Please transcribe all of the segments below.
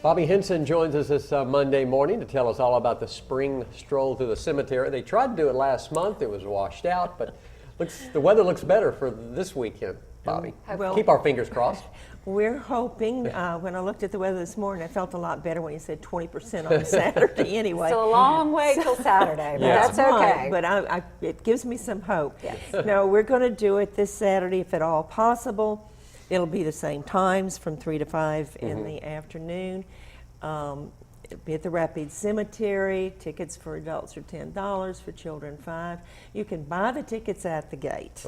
Bobby Hynson joins us this Monday morning to tell us all about the spring stroll through the cemetery. They tried to do it last month. It was washed out, but the weather looks better for this weekend, Bobby. Well, keep our fingers crossed. We're hoping. When I looked at the weather this morning, I felt a lot better when you said 20% on Saturday anyway. Still a long way till Saturday, but Yeah. that's okay. But it gives me some hope. Yes. No, we're going to do it this Saturday if at all possible. It'll be the same times from 3 to 5 in the afternoon. It'll be at the Rapid Cemetery. Tickets for adults are $10, for children $5. You can buy the tickets at the gate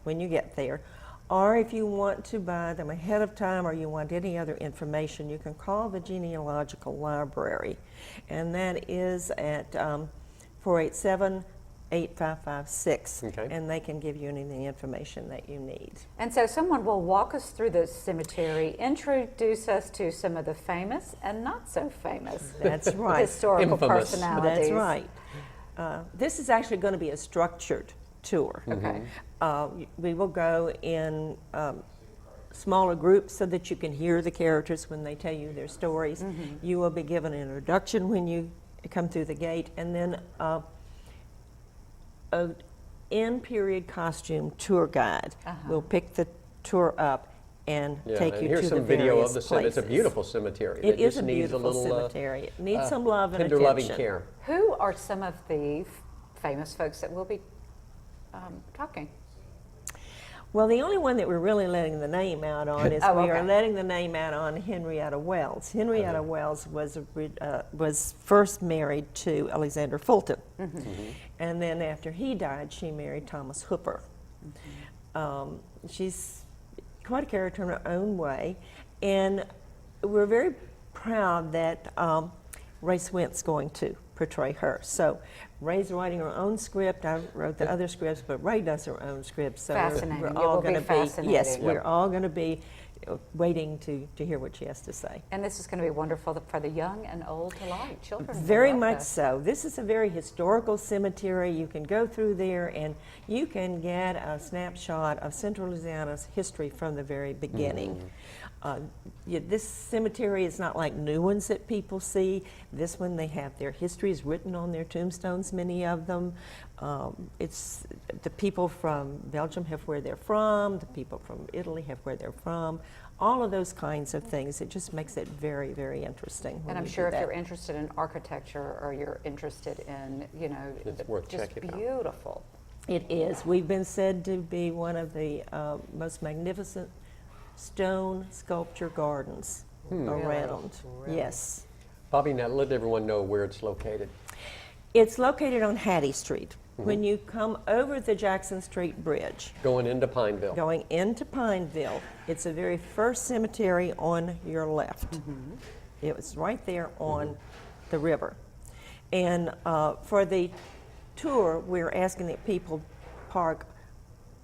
when you get there. Or if you want to buy them ahead of time or you want any other information, you can call the Genealogical Library. And that is at 487-8556. And they can give you any of the information that you need. And so someone will walk us through the cemetery, introduce us to some of the famous and not so famous That's right. historical Infamous. personalities. That's right. This is actually going to be a structured tour. Okay. We will go in smaller groups so that you can hear the characters when they tell you their stories. You will be given an introduction when you come through the gate, and then an in-period costume tour guide will pick the tour up and take you here's to some the video various of the cemetery. It's a places. beautiful cemetery. It is just a needs beautiful little, cemetery. It needs some love and tender loving attention. care. Who are some of the famous folks that will be talking? Well, the only one that we're really letting the name out on is we are letting the name out on Henrietta Wells. Henrietta Wells was first married to Alexander Fulton, and then after he died, she married Thomas Hooper. She's quite a character in her own way, and we're very proud that Ray Swint's going to portray her. So Ray's writing her own script. I wrote the other scripts, but Ray does her own script. So Fascinating. we're It all will be going to be fascinating. yes, we're all going to be waiting to hear what she has to say. And this is going to be wonderful for the young and old alike, children. Very will love much this. so. This is a very historical cemetery. You can go through there and you can get a snapshot of Central Louisiana's history from the very beginning. This cemetery is not like new ones that people see. This one, they have their histories written on their tombstones, many of them. It's the people from Belgium have where they're from, the people from Italy have where they're from, all of those kinds of things. It just makes it very, very interesting. And I'm sure if you're interested in architecture or you're interested in, It's worth just checking out. beautiful. It is. We've been said to be one of the most magnificent stone sculpture gardens around. Really? Yes. Bobby, now let everyone know where it's located. It's located on Hattie Street. When you come over the Jackson Street Bridge, Going into Pineville. going into Pineville, it's the very first cemetery on your left. It was right there on the river. And for the tour, we're asking that people park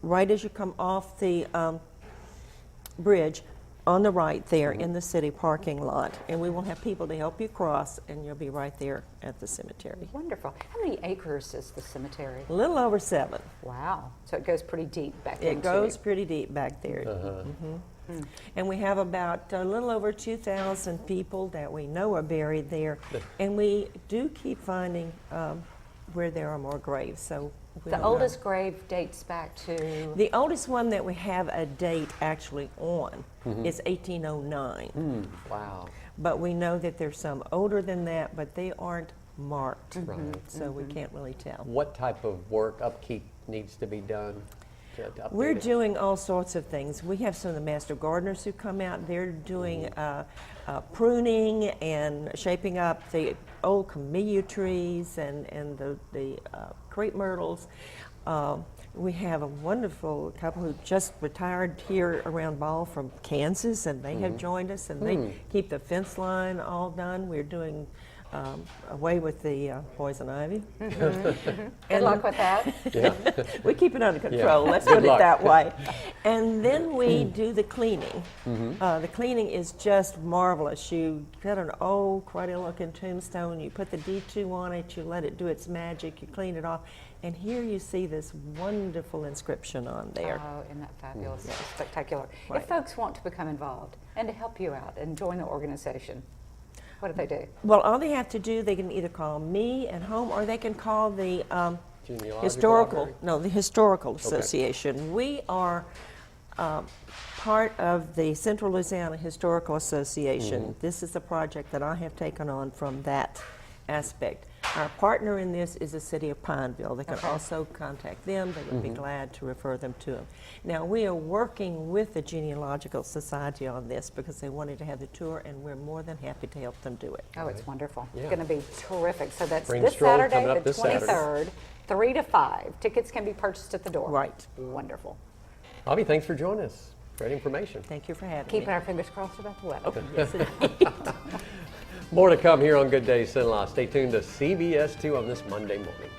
right as you come off the bridge on the right there in the city parking lot. And we will have people to help you cross, and you'll be right there at the cemetery. Wonderful. How many acres is the cemetery? A little over 7. Wow. So it goes pretty deep back It into goes pretty deep back there. And we have about a little over 2,000 people that we know are buried there. And we do keep finding where there are more graves. So we The don't know. oldest grave dates back to... The oldest one that we have a date actually on is 1809. Wow. But we know that there's some older than that, but they aren't marked. Right. So we can't really tell. What type of work, upkeep needs to be done to update We're it? doing all sorts of things. We have some of the master gardeners who come out. They're doing pruning and shaping up the old camellia trees and the crepe myrtles. We have a wonderful couple who just retired here around Ball from Kansas, and they have joined us, and they keep the fence line all done. We're doing away with the poison ivy. Good luck with that. Yeah. We keep it under control, let's Good put luck. it that way. And then we do the cleaning. The cleaning is just marvelous. You got an old, cruddy looking tombstone, you put the D2 on it, you let it do its magic, you clean it off, and here you see this wonderful inscription on there. Oh, isn't that fabulous? Spectacular. Right. If folks want to become involved and to help you out and join the organization, What do they do? Well, all they have to do, they can either call me at home, or they can call the Genealogical library? the Historical Association. We are part of the Central Louisiana Historical Association. This is a project that I have taken on from that aspect. Our partner in this is the city of Pineville. They can also contact them. They would be glad to refer them to them. Now, we are working with the Genealogical Society on this because they wanted to have the tour, and we're more than happy to help them do it. Oh, it's wonderful. Yeah. It's going to be terrific. So that's Spring this Stroll Saturday, coming up the this Saturday. 23rd, 3 to 5. Tickets can be purchased at the door. Right. Wonderful. Bobby, thanks for joining us. Great information. Thank you for having me. Keeping our fingers crossed about the weather. Yes, it More to come here on Good Day Sin-Law. Stay tuned to CBS 2 on this Monday morning.